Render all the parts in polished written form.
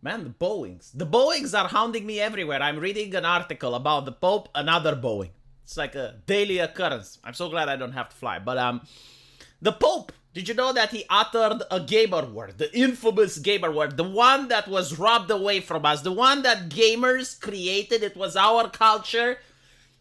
Man, the Boeings. The Boeings are hounding me everywhere. I'm reading an article about the Pope, another Boeing. It's like a daily occurrence. I'm so glad I don't have to fly. But the Pope, did you know that he uttered a gamer word? The infamous gamer word. The one that was robbed away from us. The one that gamers created. It was our culture.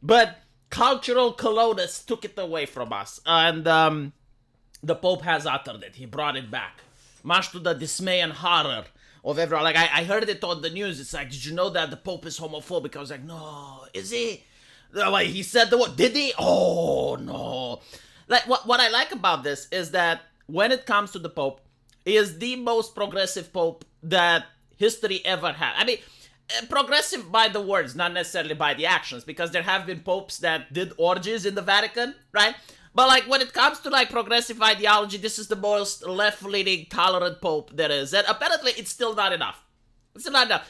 But cultural colonists took it away from us. And the Pope has uttered it. He brought it back. Much to the dismay and horror of everyone. Like, I heard it on the news. It's like, did you know that the Pope is homophobic? I was like, no, is he? Like, he said the word. Did he? Oh, no. Like, what I like about this is that when it comes to the Pope, he is the most progressive Pope that history ever had. I mean, progressive by the words, not necessarily by the actions, because there have been popes that did orgies in the Vatican, right? But like when it comes to like progressive ideology, this is the most left-leaning, tolerant pope there is. And apparently it's still not enough. It's still not enough.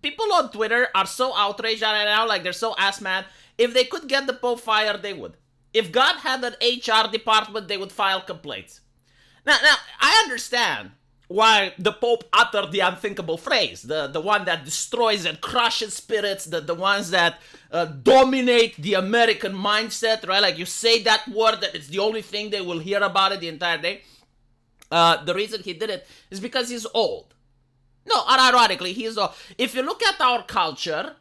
People on Twitter are so outraged right now, like they're so ass mad. If they could get the pope fired, they would. If God had an HR department, they would file complaints. Now I understand why the Pope uttered the unthinkable phrase, the one that destroys and crushes spirits, the ones that dominate the American mindset, right? Like you say that word, that it's the only thing they will hear about it the entire day. The reason he did it is because he's old. No, unironically, he's old. If you look at our culture,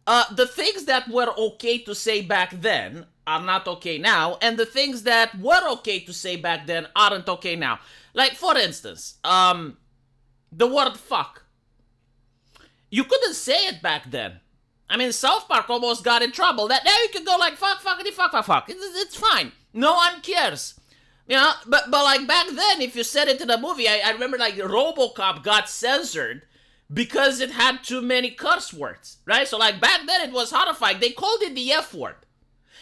the things that were okay to say back then are not okay now, and the things that were okay to say back then aren't okay now. Like, for instance, the word fuck. You couldn't say it back then. I mean, South Park almost got in trouble. That now you can go like fuck, fuckity, fuck, fuck, fuck. It's fine. No one cares. You know, but like back then, if you said it in a movie, I remember like RoboCop got censored because it had too many curse words, right? So like back then it was horrifying. They called it the F word.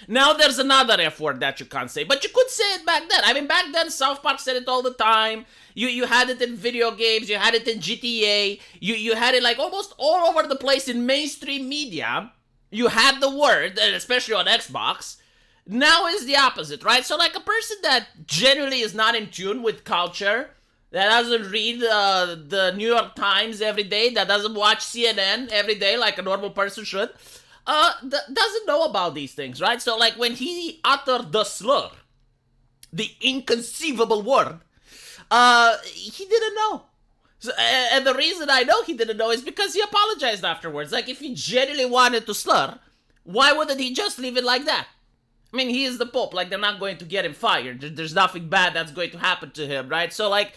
Now there's another F word that you can't say, but you could say it back then. I mean, back then South Park said it all the time. You had it in video games, you had it in GTA, you had it like almost all over the place in mainstream media. You had the word, and especially on Xbox. Now is the opposite, right? So like a person that genuinely is not in tune with culture, that doesn't read the New York Times every day, that doesn't watch CNN every day like a normal person should, doesn't know about these things, right? So like when he uttered the slur, the inconceivable word, he didn't know. So, and the reason I know he didn't know is because he apologized afterwards. Like if he genuinely wanted to slur, why wouldn't he just leave it like that? I mean, he is the Pope. Like, they're not going to get him fired. There's nothing bad that's going to happen to him, right? So, like,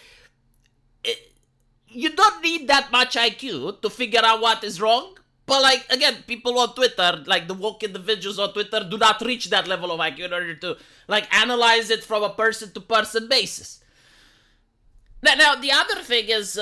you don't need that much IQ to figure out what is wrong. But, like, again, people on Twitter, like the woke individuals on Twitter, do not reach that level of IQ in order to, like, analyze it from a person-to-person basis. Now, the other thing is,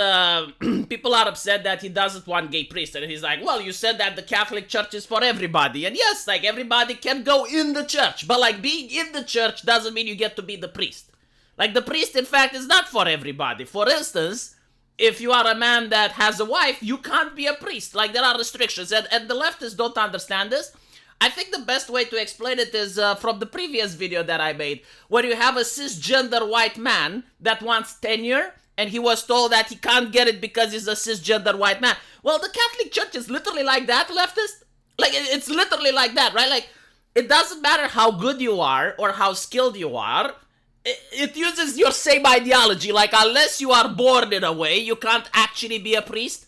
people are upset that he doesn't want gay priests. And he's like, well, you said that the Catholic Church is for everybody. And yes, like, everybody can go in the church. But, like, being in the church doesn't mean you get to be the priest. Like, the priest, in fact, is not for everybody. For instance, if you are a man that has a wife, you can't be a priest. Like, there are restrictions. And the leftists don't understand this. I think the best way to explain it is from the previous video that I made, where you have a cisgender white man that wants tenure, and he was told that he can't get it because he's a cisgender white man. Well, the Catholic Church is literally like that, leftist. Like, it's literally like that, right? Like, it doesn't matter how good you are or how skilled you are. It uses your same ideology. Like, unless you are born in a way, you can't actually be a priest.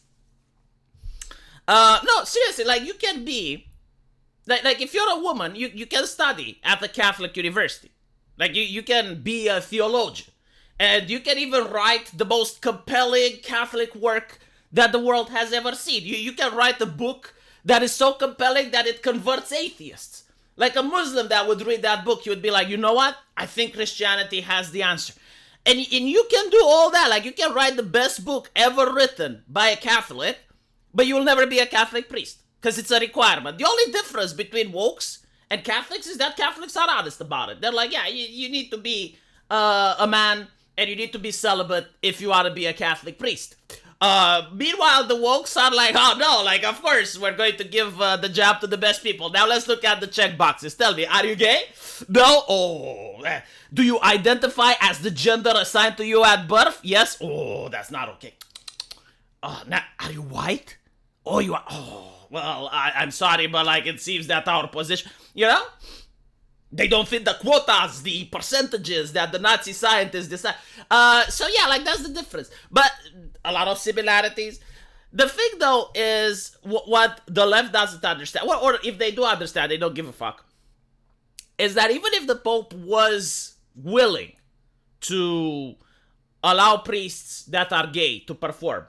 No, seriously, like, you can be... Like if you're a woman, you can study at the Catholic university. Like, you can be a theologian. And you can even write the most compelling Catholic work that the world has ever seen. You can write a book that is so compelling that it converts atheists. Like a Muslim that would read that book, you would be like, you know what? I think Christianity has the answer. And you can do all that. Like, you can write the best book ever written by a Catholic, but you will never be a Catholic priest. Because it's a requirement. The only difference between wokes and Catholics is that Catholics are honest about it. They're like, yeah, you need to be a man and you need to be celibate if you want to be a Catholic priest. Meanwhile, the wokes are like, oh no, like, of course, we're going to give the job to the best people. Now let's look at the check boxes. Tell me, are you gay? No? Oh. Do you identify as the gender assigned to you at birth? Yes? Oh, that's not okay. oh, now, are you white? Oh, you are. Oh, well, I'm sorry, but like it seems that our position, you know, they don't fit the quotas, the percentages that the Nazi scientists decide. So yeah, like that's the difference. But a lot of similarities. The thing though is what the left doesn't understand, or if they do understand, they don't give a fuck, is that even if the Pope was willing to allow priests that are gay to perform,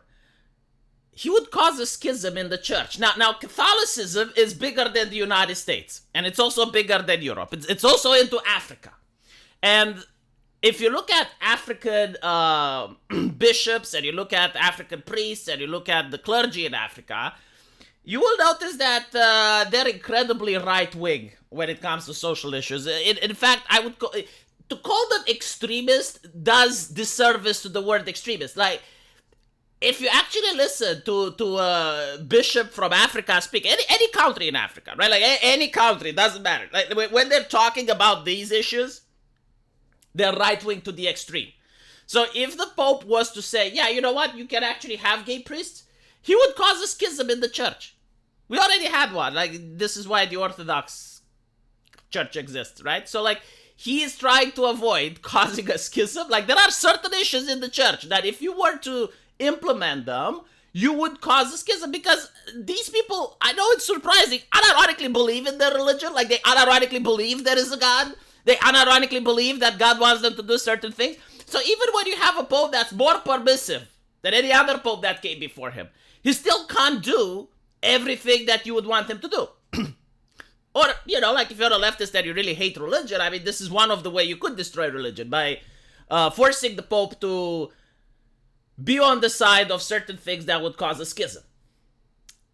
he would cause a schism in the church. Now, Catholicism is bigger than the United States, and it's also bigger than Europe. It's also into Africa. And if you look at African bishops, and you look at African priests, and you look at the clergy in Africa, you will notice that they're incredibly right-wing when it comes to social issues. In fact, I would to call them extremist does disservice to the word extremist. Like, if you actually listen to a bishop from Africa speak, any country in Africa, right? Like any country, doesn't matter. Like when they're talking about these issues, they're right-wing to the extreme. So if the Pope was to say, yeah, you know what, you can actually have gay priests, he would cause a schism in the church. We already had one. Like, this is why the Orthodox Church exists, right? So like, he is trying to avoid causing a schism. Like, there are certain issues in the church that if you were to implement them, you would cause a schism, because these people, I know it's surprising, unironically believe in their religion. Like, they unironically believe there is a God. They unironically believe that God wants them to do certain things. So even when you have a pope that's more permissive than any other pope that came before him, he still can't do everything that you would want him to do. Or, you know, like if you're a leftist and you really hate religion, I mean, this is one of the way you could destroy religion, by forcing the Pope to be on the side of certain things that would cause a schism.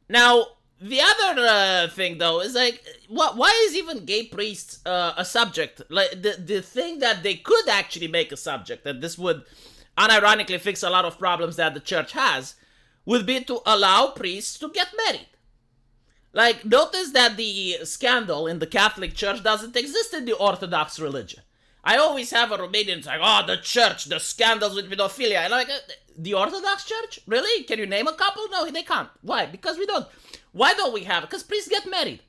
Now, the other thing, though, is like, why is even gay priests a subject? Like, the thing that they could actually make a subject, and this would unironically fix a lot of problems that the church has, would be to allow priests to get married. Like, notice that the scandal in the Catholic Church doesn't exist in the Orthodox religion. I always have a Romanian, it's like, oh, the church, the scandals with pedophilia. And I'm like, the Orthodox Church? Really? Can you name a couple? No, they can't. Why? Because we don't. Why don't we have it? Because priests get married.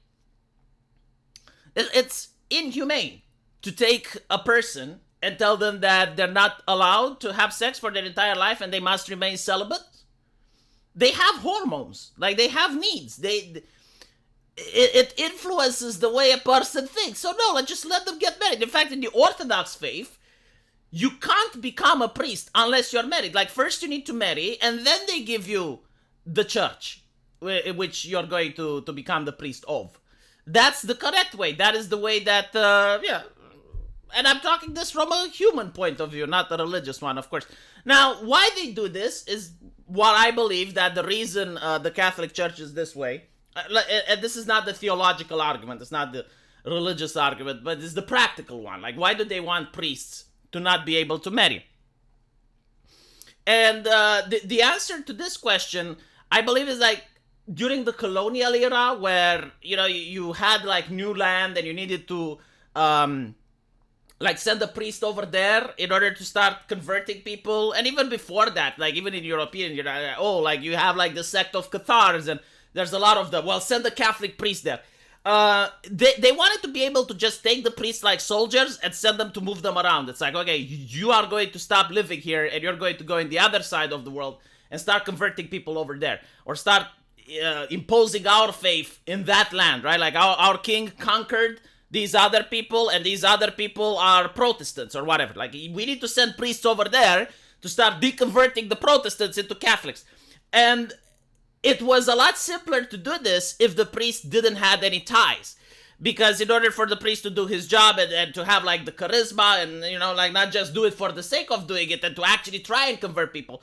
It's inhumane to take a person and tell them that they're not allowed to have sex for their entire life and they must remain celibate. They have hormones. Like, they have needs. It influences the way a person thinks. So no, let's just let them get married. In fact, in the Orthodox faith, you can't become a priest unless you're married. Like, first you need to marry, and then they give you the church, which you're going to become the priest of. That's the correct way. That is the way that, yeah. And I'm talking this from a human point of view, not a religious one, of course. Now, why they do this is what I believe that the reason the Catholic Church is this way. And this is not the theological argument, it's not the religious argument, but it's the practical one. Like, why do they want priests to not be able to marry? And the answer to this question, I believe, is like during the colonial era, where, you know, you had like new land and you needed to like send a priest over there in order to start converting people. And even before that, like even in European, you know, oh, like you have like the sect of Cathars, and there's a lot of them. Well, send a Catholic priest there. They wanted to be able to just take the priests like soldiers and send them to move them around. It's like, okay, you are going to stop living here and you're going to go in the other side of the world and start converting people over there, or start imposing our faith in that land, right? Like our king conquered these other people, and these other people are Protestants or whatever. Like, we need to send priests over there to start deconverting the Protestants into Catholics. And it was a lot simpler to do this if the priest didn't have any ties. Because in order for the priest to do his job and to have like the charisma and, you know, like not just do it for the sake of doing it and to actually try and convert people,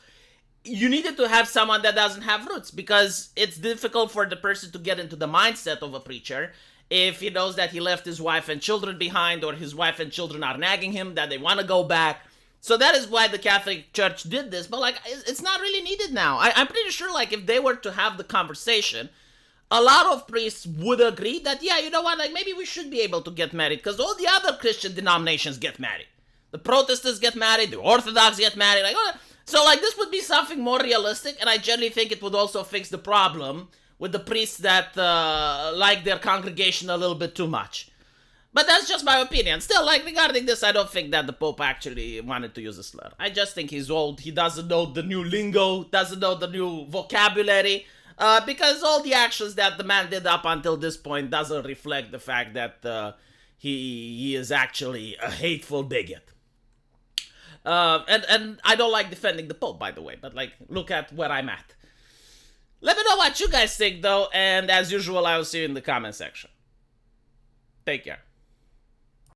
you needed to have someone that doesn't have roots, because it's difficult for the person to get into the mindset of a preacher if he knows that he left his wife and children behind, or his wife and children are nagging him that they want to go back. So that is why the Catholic Church did this, but like, it's not really needed now. I'm pretty sure, like, if they were to have the conversation, a lot of priests would agree that, yeah, you know what, like, maybe we should be able to get married, because all the other Christian denominations get married. The Protestants get married, the Orthodox get married, like, oh. So, like, this would be something more realistic, and I generally think it would also fix the problem with the priests that like their congregation a little bit too much. But that's just my opinion. Still, like, regarding this, I don't think that the Pope actually wanted to use a slur. I just think he's old. He doesn't know the new lingo, doesn't know the new vocabulary, because all the actions that the man did up until this point doesn't reflect the fact that he is actually a hateful bigot. And I don't like defending the Pope, by the way, but, like, look at where I'm at. Let me know what you guys think, though, and as usual, I will see you in the comment section. Take care.